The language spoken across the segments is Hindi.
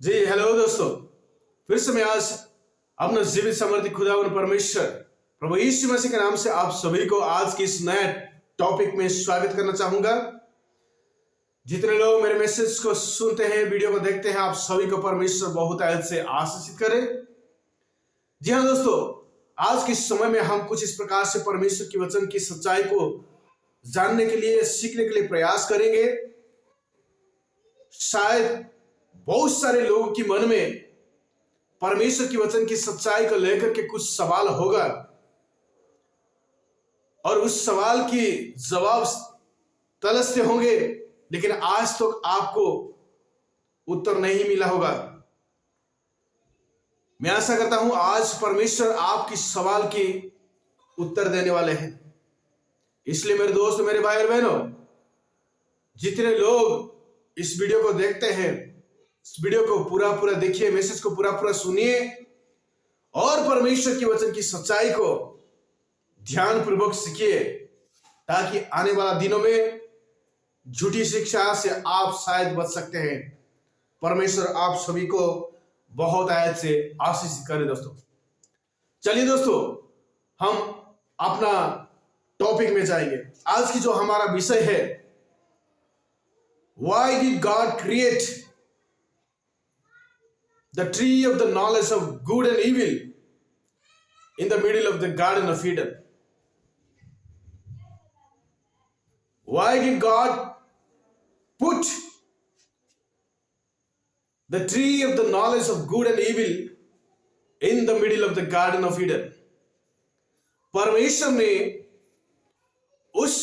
जी हेलो दोस्तों। फिर से मैं आज अपना जीवित समर्थित खुदावन परमेश्वर प्रभु यीशु मसीह के नाम से आप सभी को आज की इस नए टॉपिक में स्वागत करना चाहूंगा। जितने लोग मेरे मैसेज को सुनते हैं, वीडियो को देखते हैं, आप सभी को परमेश्वर बहुत आयत से आशीषित करे। जी हाँ दोस्तों, आज के समय में हम कुछ इस प्रकार से परमेश्वर की वचन की सच्चाई को जानने के लिए, सीखने के लिए प्रयास करेंगे। शायद बहुत सारे लोगों के मन में परमेश्वर की वचन की सच्चाई को लेकर के कुछ सवाल होगा और उस सवाल की जवाब तलाशते होंगे, लेकिन आज तो आपको उत्तर नहीं मिला होगा। मैं आशा करता हूं आज परमेश्वर आपकी सवाल की उत्तर देने वाले हैं। इसलिए मेरे दोस्त, मेरे भाई और बहनों, जितने लोग इस वीडियो को देखते हैं, इस वीडियो को पूरा देखिए, मैसेज को पूरा सुनिए और परमेश्वर की वचन की सच्चाई को ध्यान पूर्वक सीखिए, ताकि आने वाला दिनों में झूठी शिक्षा से आप शायद बच सकते हैं। परमेश्वर आप सभी को बहुत आयत से आशीष करे। दोस्तों चलिए दोस्तों, हम अपना टॉपिक में जाएंगे। आज की जो हमारा विषय है, why did God create the tree of the knowledge of good and evil in the middle of the Garden of Eden? Why did God put the tree of the knowledge of good and evil in the middle of the Garden of Eden? परमेश्वर ने उस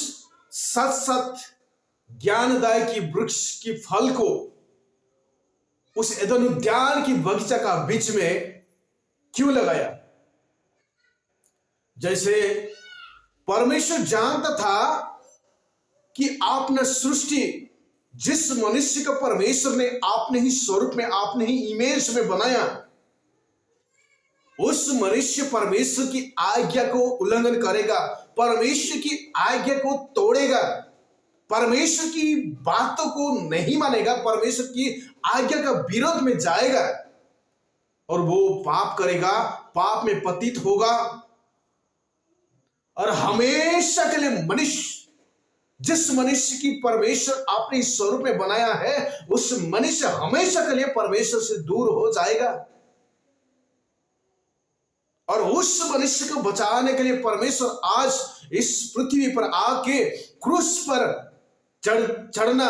सत ज्ञानदायक की वृक्ष की फल को उस एदन उद्यान की बगीचा का बीच में क्यों लगाया? जैसे परमेश्वर जानता था कि आपने सृष्टि, जिस मनुष्य को परमेश्वर ने अपने ही स्वरूप में, अपने ही इमेज में बनाया, उस मनुष्य परमेश्वर की आज्ञा को उल्लंघन करेगा, परमेश्वर की आज्ञा को तोड़ेगा, परमेश्वर की बातों को नहीं मानेगा, परमेश्वर की आज्ञा का विरोध में जाएगा और वो पाप करेगा, पाप में पतित होगा। और हमेशा के लिए मनुष्य, जिस मनुष्य की परमेश्वर अपने स्वरूप में बनाया है, उस मनुष्य हमेशा के लिए परमेश्वर से दूर हो जाएगा। और उस मनुष्य को बचाने के लिए परमेश्वर आज इस पृथ्वी पर आके क्रूस पर चढ़ना,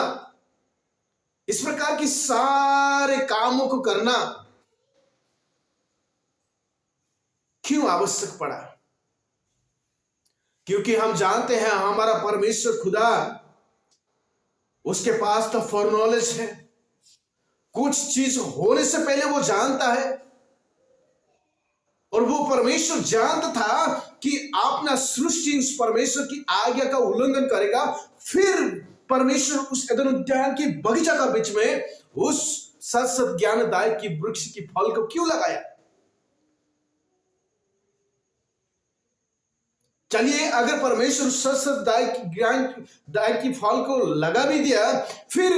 इस प्रकार की सारे कामों को करना क्यों आवश्यक पड़ा? क्योंकि हम जानते हैं हमारा परमेश्वर खुदा, उसके पास तो फॉर नॉलेज है। कुछ चीज होने से पहले वो जानता है, और वो परमेश्वर जानता था कि अपना सृष्टि उस परमेश्वर की आज्ञा का उल्लंघन करेगा। फिर परमेश्वर उस एदन उद्यान की बगीचा का बीच में उस सत ज्ञानदायक की वृक्ष की फल को क्यों लगाया? चलिए, अगर परमेश्वर सत ज्ञानदायक की फल को लगा भी दिया, फिर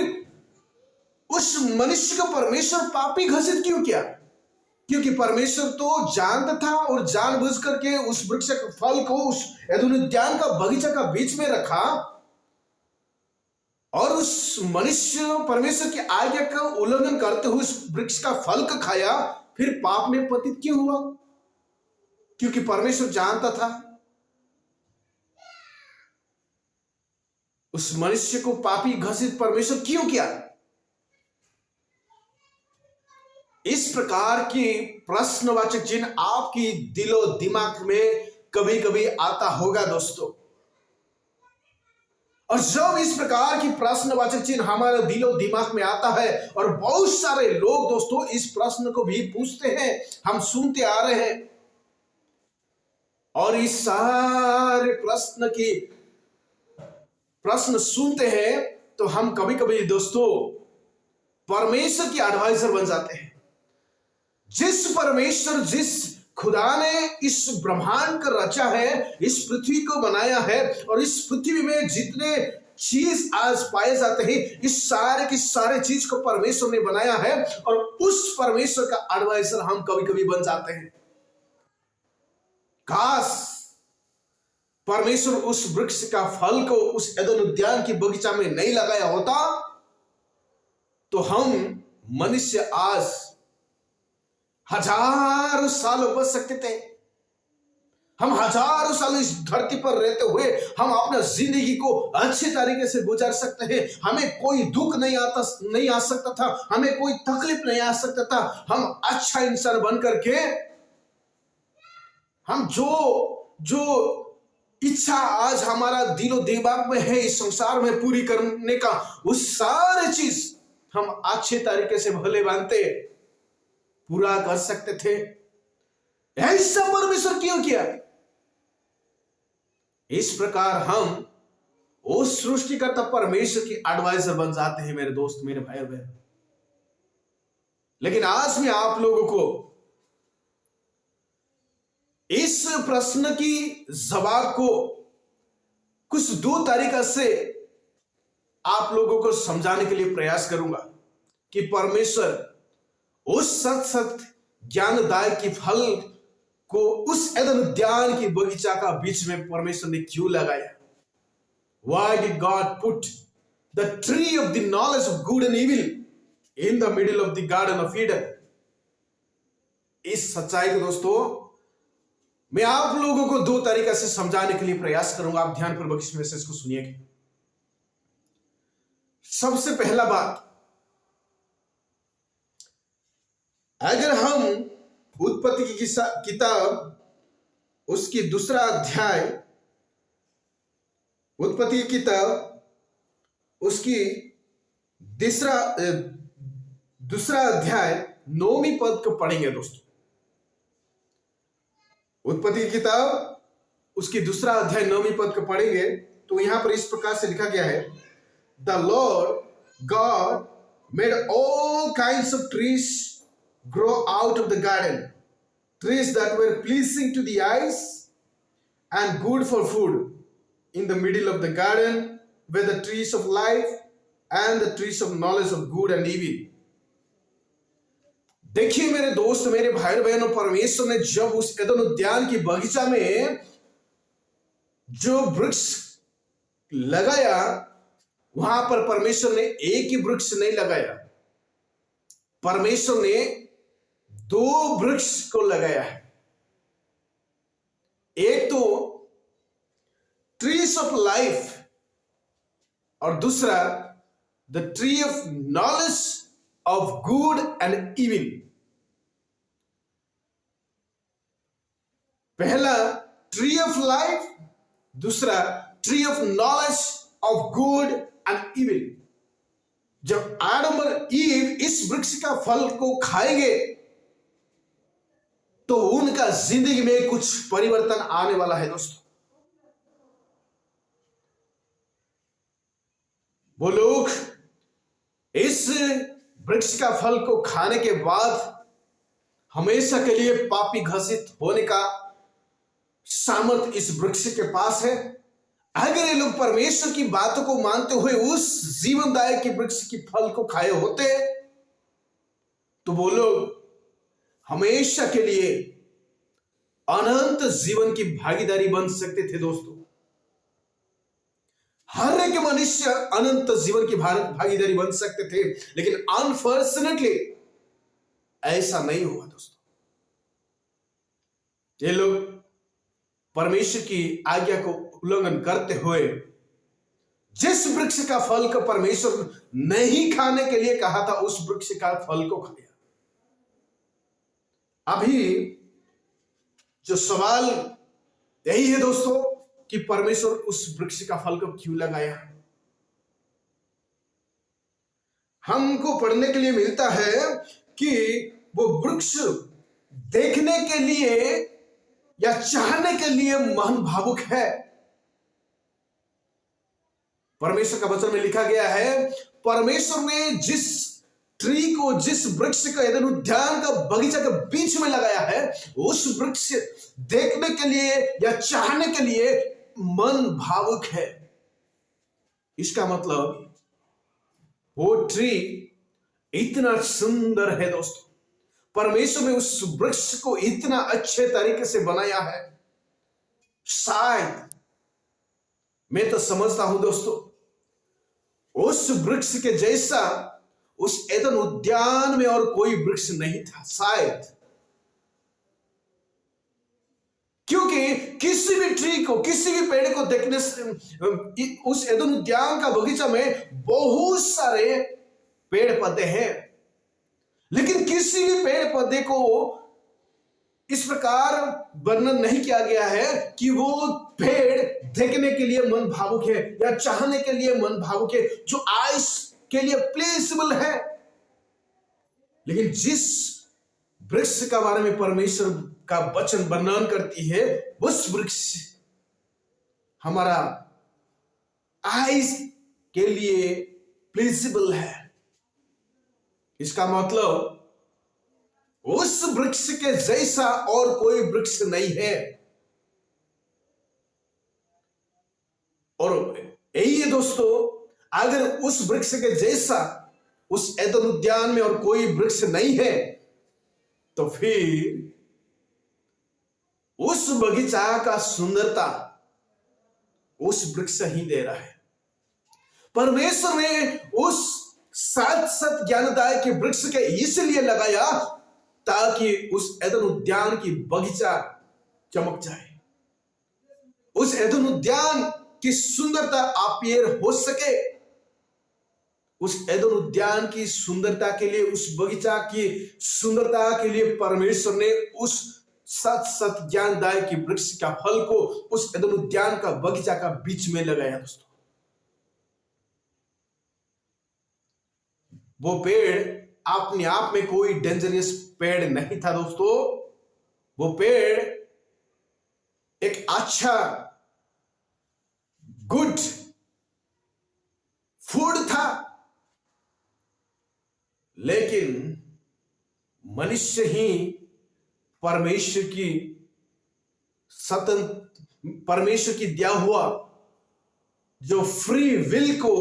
उस मनुष्य को परमेश्वर पापी घोषित क्यों किया? क्योंकि परमेश्वर तो जानता था और जानबूझ करके उस वृक्ष के फल को उस एदन उद्यान का बगीचा का बीच में रखा, और उस मनुष्य परमेश्वर की आज्ञा का उल्लंघन करते हुए उस वृक्ष का फल को खाया। फिर पाप में पतित क्यों हुआ? क्योंकि परमेश्वर जानता था उस मनुष्य को पापी घोषित परमेश्वर क्यों किया? इस प्रकार की प्रश्नवाचक चिन्ह आपकी दिलो दिमाग में कभी कभी आता होगा दोस्तों। और जब इस प्रकार की प्रश्नवाचक चिन्ह हमारे दिलो दिमाग में आता है, और बहुत सारे लोग दोस्तों इस प्रश्न को भी पूछते हैं, हम सुनते आ रहे हैं, और इस सारे प्रश्न सुनते हैं, तो हम कभी कभी दोस्तों परमेश्वर की एडवाइजर बन जाते हैं। जिस परमेश्वर, जिस खुदा ने इस ब्रह्मांड को रचा है, इस पृथ्वी को बनाया है, और इस पृथ्वी में जितने चीज आज पाए जाते हैं, इस सारे की सारे चीज को परमेश्वर ने बनाया है और उस परमेश्वर का एडवाइजर हम कभी कभी बन जाते हैं। काश परमेश्वर उस वृक्ष का फल को उस एदन उद्यान की बगीचा में नहीं लगाया होता तो हम मनुष्य आज हजारों सालों बच सकते थे। हम हजारों साल इस धरती पर रहते हुए हम अपना जिंदगी को अच्छे तरीके से गुजार सकते हैं। हमें कोई दुख नहीं आ सकता था, हमें कोई तकलीफ नहीं आ सकता था। हम अच्छा इंसान बन करके हम जो इच्छा आज हमारा दिलो दिमाग में है इस संसार में पूरी करने का, उस सारे चीज हम अच्छे तरीके से भले मानते पूरा कर सकते थे। ऐसा परमेश्वर क्यों किया? इस प्रकार हम उस सृष्टिकर्ता परमेश्वर की एडवाइजर बन जाते हैं मेरे दोस्त, मेरे भाई और बहन। लेकिन आज मैं आप लोगों को इस प्रश्न की जवाब को कुछ दो तरीका से आप लोगों को समझाने के लिए प्रयास करूंगा कि परमेश्वर उस सत ज्ञानदायक की फल को उस एदन उद्यान की बगीचा का बीच में परमेश्वर ने क्यों लगाया? Why did God put the tree of the knowledge of good and evil in the middle of the garden of Eden? इस सच्चाई को दोस्तों मैं आप लोगों को दो तरीका से समझाने के लिए प्रयास करूंगा। आप ध्यानपूर्वक इस मैसेज को सुनिएगा। सबसे पहला बात, अगर हम उत्पत्ति की किताब उसकी दूसरा अध्याय, उत्पत्ति की किताब उसकी दूसरा अध्याय 9वीं पद को पढ़ेंगे दोस्तों। उत्पत्ति की किताब उसकी दूसरा अध्याय 9वीं पद को पढ़ेंगे तो यहां पर इस प्रकार से लिखा गया है, the Lord God made all kinds of trees grow out of the garden, trees that were pleasing to the eyes and good for food. In the middle of the garden were the trees of life and the trees of knowledge of good and evil. देखिए मेरे दोस्त, मेरे भाई बहनों, परमेश्वर ने जब उस एदन उद्यान की बगीचा में जो वृक्ष लगाया, वहां पर परमेश्वर ने एक ही वृक्ष नहीं लगाया, परमेश्वर ने दो वृक्ष को लगाया है। एक तो ट्रीज ऑफ लाइफ और दूसरा the tree of knowledge of good and evil. पहला ट्री ऑफ लाइफ, दूसरा tree of knowledge of good and evil. जब आदम और ईव इस वृक्ष का फल को खाएंगे तो उनका जिंदगी में कुछ परिवर्तन आने वाला है दोस्तों। वो लोग इस वृक्ष का फल को खाने के बाद हमेशा के लिए पापी घोषित होने का सामर्थ इस वृक्ष के पास है। अगर ये लोग परमेश्वर की बातों को मानते हुए उस जीवनदायक के वृक्ष की फल को खाए होते तो वो लोग हमेशा के लिए अनंत जीवन की भागीदारी बन सकते थे दोस्तों। हर एक मनुष्य अनंत जीवन की भागीदारी बन सकते थे, लेकिन अनफॉर्चुनेटली ऐसा नहीं हुआ दोस्तों। ये लोग परमेश्वर की आज्ञा को उल्लंघन करते हुए जिस वृक्ष का फल को परमेश्वर नहीं खाने के लिए कहा था उस वृक्ष का फल को खाया। अभी जो सवाल यही है दोस्तों कि परमेश्वर उस वृक्ष का फल को क्यों लगाया। हमको पढ़ने के लिए मिलता है कि वो वृक्ष देखने के लिए या चाहने के लिए मन भावुक है। परमेश्वर का वचन में लिखा गया है, परमेश्वर ने जिस ट्री को, जिस वृक्ष का एदन उद्यान का बगीचा के बीच में लगाया है, उस वृक्ष देखने के लिए या चाहने के लिए मन भावुक है। इसका मतलब वो ट्री इतना सुंदर है दोस्तों। परमेश्वर ने उस वृक्ष को इतना अच्छे तरीके से बनाया है। शायद मैं तो समझता हूं दोस्तों, उस वृक्ष के जैसा उस एदन उद्यान में और कोई वृक्ष नहीं था शायद। क्योंकि किसी भी ट्री को, किसी भी पेड़ को देखने से उस एदन उद्यान का बगीचा में बहुत सारे पेड़ पौधे हैं, लेकिन किसी भी पेड़ पौधे को इस प्रकार वर्णन नहीं किया गया है कि वो पेड़ देखने के लिए मन भावुक है या चाहने के लिए मन भावुक है, जो आइस के लिए प्लेसेबल है। लेकिन जिस वृक्ष का बारे में परमेश्वर का वचन वर्णन करती है, उस वृक्ष हमारा आइस के लिए प्लेसेबल है। इसका मतलब उस वृक्ष के जैसा और कोई वृक्ष नहीं है। और यही है दोस्तों, अगर उस वृक्ष के जैसा उस एदन उद्यान में और कोई वृक्ष नहीं है, तो फिर उस बगीचा का सुंदरता उस वृक्ष ही दे रहा है। परमेश्वर ने उस सत ज्ञानदायक के वृक्ष के इसलिए लगाया ताकि उस एदन उद्यान की बगीचा चमक जाए, उस एदन उद्यान की सुंदरता अपीयर हो सके। उस एदन उद्यान की सुंदरता के लिए, उस बगीचा की सुंदरता के लिए परमेश्वर ने उस सत ज्ञानदायक की वृक्ष का फल को उस एदन उद्यान का बगीचा का बीच में लगाया दोस्तों। वो पेड़ अपने आप में कोई डेंजरस पेड़ नहीं था दोस्तों। वो पेड़ एक अच्छा गुड फूड था, लेकिन मनुष्य ही परमेश्वर की दिया हुआ जो फ्री विल को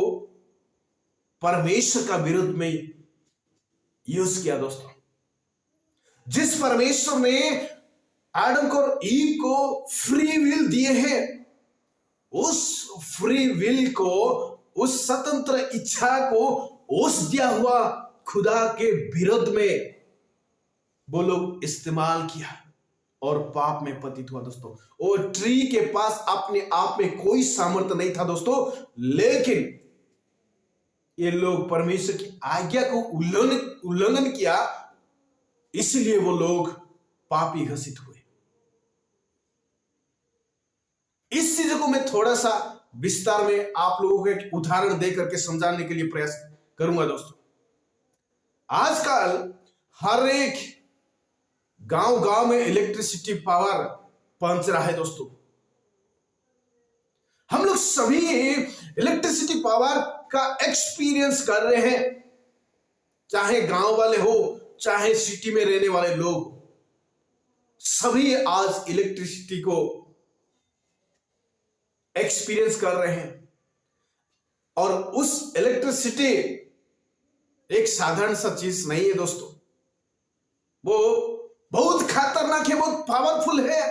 परमेश्वर का विरुद्ध में यूज किया दोस्तों। जिस परमेश्वर ने आदम को और ईव को फ्री विल दिए हैं, उस फ्री विल को, उस स्वतंत्र इच्छा को उस दिया हुआ खुदा के विरुद्ध में वो लोग इस्तेमाल किया और पाप में पतित हुआ दोस्तों। वो ट्री के पास अपने आप में कोई सामर्थ्य नहीं था दोस्तों, लेकिन ये लोग परमेश्वर की आज्ञा को उल्लंघन किया, इसलिए वो लोग पापी घोषित हुए। इस चीज को मैं थोड़ा सा विस्तार में आप लोगों को एक उदाहरण देकर के समझाने के लिए प्रयास करूंगा दोस्तों। आजकल हर एक गांव में इलेक्ट्रिसिटी पावर पहुंच रहा है दोस्तों। हम लोग सभी इलेक्ट्रिसिटी पावर का एक्सपीरियंस कर रहे हैं, चाहे गांव वाले हो चाहे सिटी में रहने वाले लोग, सभी आज इलेक्ट्रिसिटी को एक्सपीरियंस कर रहे हैं। और उस इलेक्ट्रिसिटी एक साधारण सा चीज नहीं है दोस्तों, वो बहुत खतरनाक है, बहुत पावरफुल है।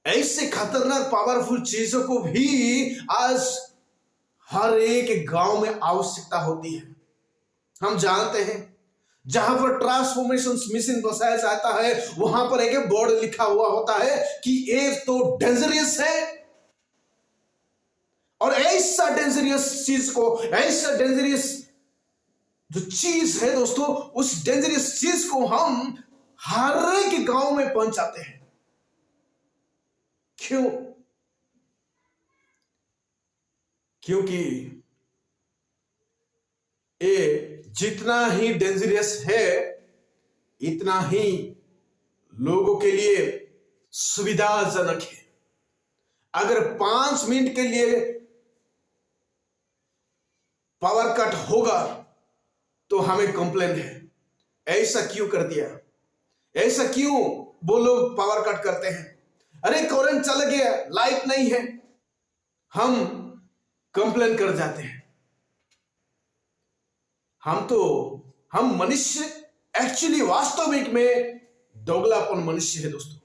ऐसे खतरनाक पावरफुल चीजों को भी आज हर एक गांव में आवश्यकता होती है। हम जानते हैं जहां पर ट्रांसफॉर्मेशन मशीन बसाया जाता है, वहां पर एक बोर्ड लिखा हुआ होता है कि ये तो डेंजरस है। और ऐसा डेंजरस चीज को, ऐसा डेंजरस जो चीज है दोस्तों, उस डेंजरस चीज को हम हर एक गांव में पहुंचाते हैं। क्यों? क्योंकि ये जितना ही डेंजरस है, इतना ही लोगों के लिए सुविधाजनक है। अगर 5 मिनट के लिए पावर कट होगा तो हमें कंप्लेन है, ऐसा क्यों कर दिया, ऐसा क्यों वो लोग पावर कट करते हैं। अरे करंट चला गया, लाइट नहीं है, हम कंप्लेन कर जाते हैं। हम मनुष्य एक्चुअली वास्तविक में दोगलापन मनुष्य है दोस्तों।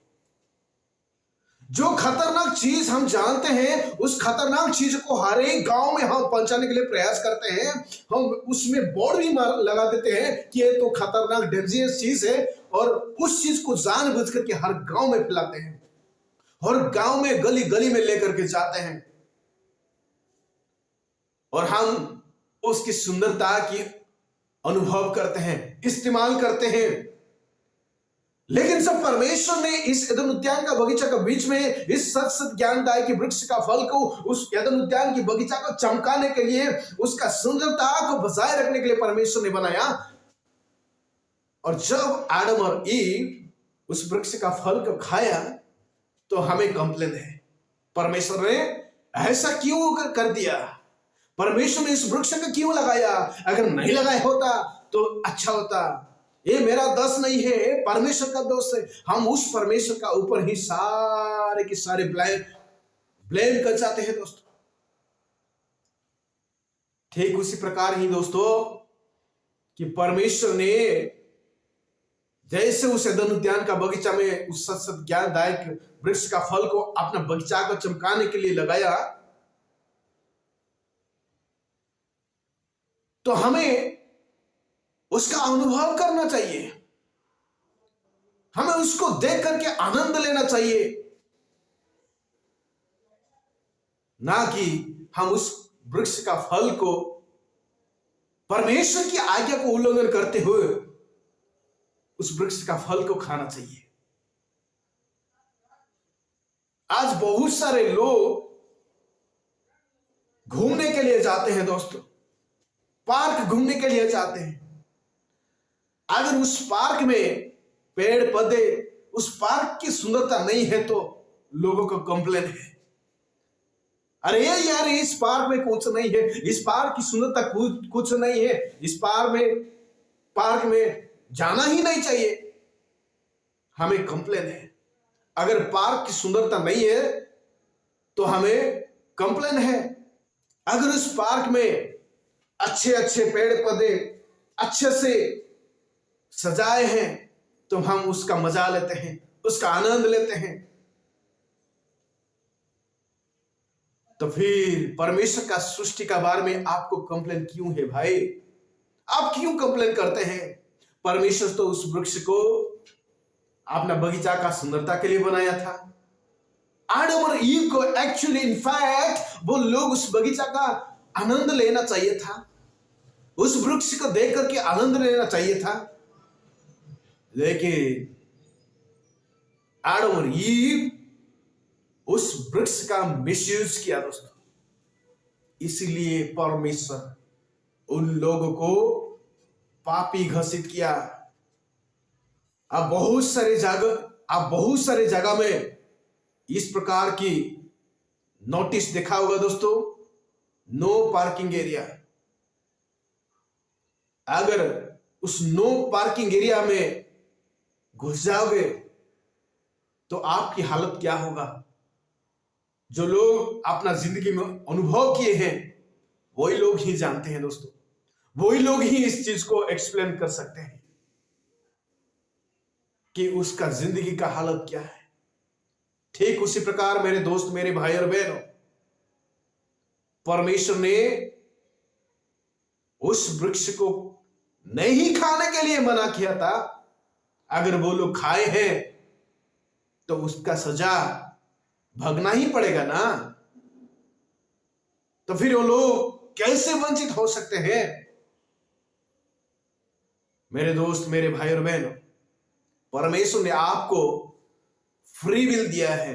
जो खतरनाक चीज हम जानते हैं, उस खतरनाक चीज को हर एक गांव में हम पहुंचाने के लिए प्रयास करते हैं। हम उसमें बोर्ड भी लगा देते हैं कि ये तो खतरनाक डेंजरस चीज है, और उस चीज को जानबूझ करके हर गांव में फैलाते हैं, और गांव में गली गली में लेकर के जाते हैं, और हम उसकी सुंदरता की अनुभव करते हैं, इस्तेमाल करते हैं। लेकिन जब परमेश्वर ने इस एदन उद्यान का बगीचा के बीच में इस सत ज्ञानदायक की वृक्ष का फल को, उस एदन उद्यान की बगीचा को चमकाने के लिए, उसका सुंदरता को बचाए रखने के लिए परमेश्वर ने बनाया। और जब आदम और ईव उस वृक्ष का फल को खाया तो हमें कंप्लेन है, परमेश्वर ने ऐसा क्यों कर दिया, परमेश्वर ने इस वृक्ष को क्यों लगाया, अगर नहीं लगाया होता तो अच्छा होता। ये मेरा दोष नहीं है, परमेश्वर का दोष है। हम उस परमेश्वर का ऊपर ही सारे के सारे ब्लेम कर जाते हैं दोस्तों। ठीक उसी प्रकार ही दोस्तों कि परमेश्वर ने जैसे उस एदन उद्यान का बगीचा में उस सत ज्ञानदायक वृक्ष का फल को अपना बगीचा को चमकाने के लिए लगाया, तो हमें उसका अनुभव करना चाहिए, हमें उसको देख करके आनंद लेना चाहिए, ना कि हम उस वृक्ष का फल को परमेश्वर की आज्ञा को उल्लंघन करते हुए उस वृक्ष का फल को खाना चाहिए। आज बहुत सारे लोग घूमने के लिए जाते हैं दोस्तों, पार्क घूमने के लिए जाते हैं। अगर उस पार्क में पेड़ पौधे, उस पार्क की सुंदरता नहीं है तो लोगों को कंप्लेन है, अरे यार इस पार्क में कुछ नहीं है, इस पार्क की सुंदरता कुछ नहीं है, इस पार्क में जाना ही नहीं चाहिए, हमें कंप्लेन है। अगर पार्क की सुंदरता नहीं है तो हमें कंप्लेन है। अगर उस पार्क में अच्छे अच्छे पेड़ पौधे अच्छे से सजाए हैं तो हम उसका मजा लेते हैं, उसका आनंद लेते हैं। तो फिर परमेश्वर का सृष्टि का बारे में आपको कंप्लेन क्यों है भाई? आप क्यों कंप्लेन करते हैं? परमेश्वर तो उस वृक्ष को अपना बगीचा का सुंदरता के लिए बनाया था। आदम और ईव को एक्चुअली इनफैक्ट वो लोग उस बगीचा का आनंद लेना चाहिए था, उस वृक्ष को देख करके आनंद लेना चाहिए था, लेकिन आदम और ईव उस वृक्ष का मिसयूज किया दोस्तों। इसलिए परमेश्वर उन लोगों को पापी घोषित किया। अब बहुत सारे जगह में इस प्रकार की नोटिस देखा होगा दोस्तों, नो पार्किंग एरिया। अगर उस नो पार्किंग एरिया में घुस जाओगे तो आपकी हालत क्या होगा? जो लोग अपना जिंदगी में अनुभव किए हैं वही लोग ही जानते हैं दोस्तों, वही लोग ही इस चीज को एक्सप्लेन कर सकते हैं कि उसका जिंदगी का हालत क्या है। ठीक उसी प्रकार मेरे दोस्त, मेरे भाई और बहनों, परमेश्वर ने उस वृक्ष को नहीं खाने के लिए मना किया था। अगर वो लोग खाए हैं तो उसका सजा भगना ही पड़ेगा ना। तो फिर वो लोग कैसे वंचित हो सकते हैं? मेरे दोस्त, मेरे भाई और बहनों, परमेश्वर ने आपको फ्री विल दिया है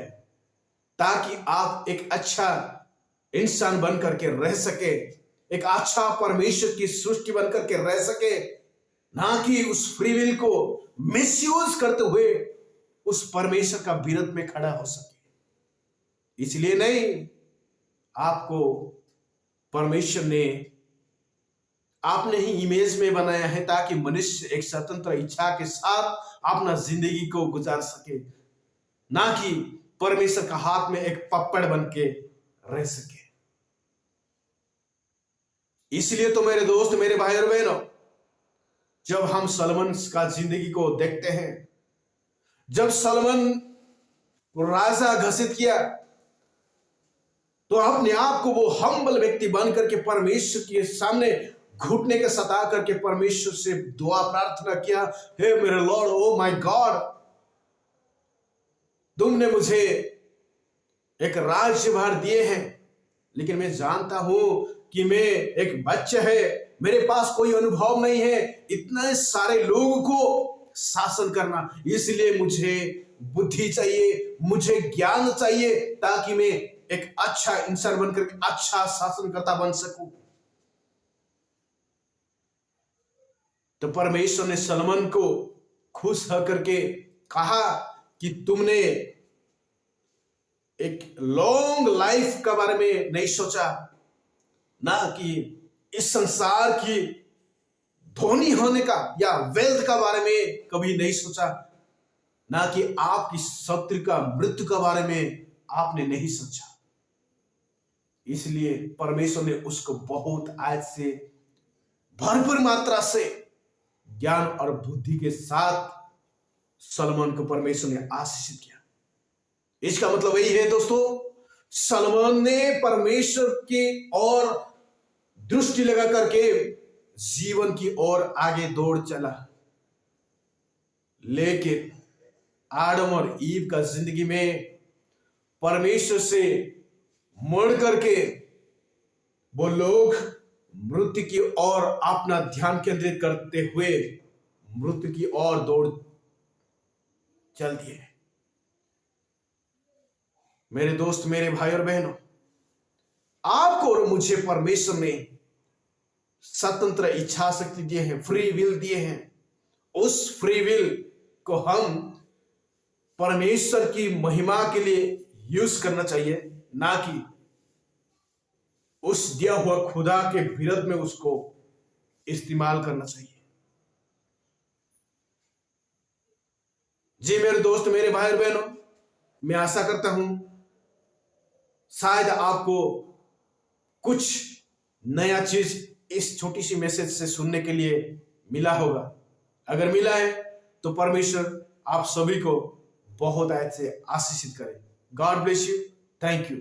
ताकि आप एक अच्छा इंसान बन करके रह सके, एक अच्छा परमेश्वर की सृष्टि बन करके रह सके, ना कि उस फ्री विल को मिसयूज करते हुए उस परमेश्वर का विरोध में खड़ा हो सके। इसलिए नहीं, आपको परमेश्वर ने आपने ही इमेज में बनाया है ताकि मनुष्य एक स्वतंत्र इच्छा के साथ अपना जिंदगी को गुजार सके, ना कि परमेश्वर का हाथ में एक पप्पड़ बन के रह सके। इसलिए तो मेरे दोस्त, मेरे भाई और बहनों, जब हम सलमान का जिंदगी को देखते हैं, जब सलमान को राजा घोषित किया, तो अपने आप को वो हम्बल व्यक्ति बन करके परमेश्वर के सामने घुटने के सता करके परमेश्वर से दुआ प्रार्थना किया, हे मेरे लॉर्ड, ओ माय गॉड, तुमने मुझे एक राज्यभार दिए हैं, लेकिन मैं जानता हूं कि मैं एक बच्चा है, मेरे पास कोई अनुभव नहीं है इतने सारे लोगों को शासन करना, इसलिए मुझे बुद्धि चाहिए, मुझे ज्ञान चाहिए, ताकि मैं एक अच्छा इंसान बनकर अच्छा शासनकर्ता बन सकूं। तो परमेश्वर ने सलमान को खुश होकर के कहा कि तुमने एक लॉन्ग लाइफ के बारे में नहीं सोचा, ना कि इस संसार की धोनी होने का या वेल्थ का बारे में कभी नहीं सोचा, ना कि आपकी शत्रु का मृत्यु के बारे में आपने नहीं सोचा। इसलिए परमेश्वर ने उसको बहुत आज से भरपूर मात्रा से ज्ञान और बुद्धि के साथ सलमान को परमेश्वर ने आशीषित किया। इसका मतलब यही है दोस्तों, सलमान ने परमेश्वर की ओर दृष्टि लगा करके जीवन की ओर आगे दौड़ चला, लेकिन आदम और ईव का जिंदगी में परमेश्वर से मुड़ करके वो लोग मृत्यु की ओर अपना ध्यान केंद्रित करते हुए मृत्यु की ओर दौड़ चल दिए। मेरे दोस्त, मेरे भाई और बहनों, आपको और मुझे परमेश्वर ने स्वतंत्र इच्छा शक्ति दिए हैं, फ्री विल दिए हैं। उस फ्री विल को हम परमेश्वर की महिमा के लिए यूज करना चाहिए, ना कि उस दिया हुआ खुदा के विरुद्ध में उसको इस्तेमाल करना चाहिए। जी मेरे दोस्त, मेरे भाई और बहनों, मैं आशा करता हूं शायद आपको कुछ नया चीज इस छोटी सी मैसेज से सुनने के लिए मिला होगा। अगर मिला है तो परमेश्वर आप सभी को बहुत अच्छे आशीषित करे। God bless you. Thank you.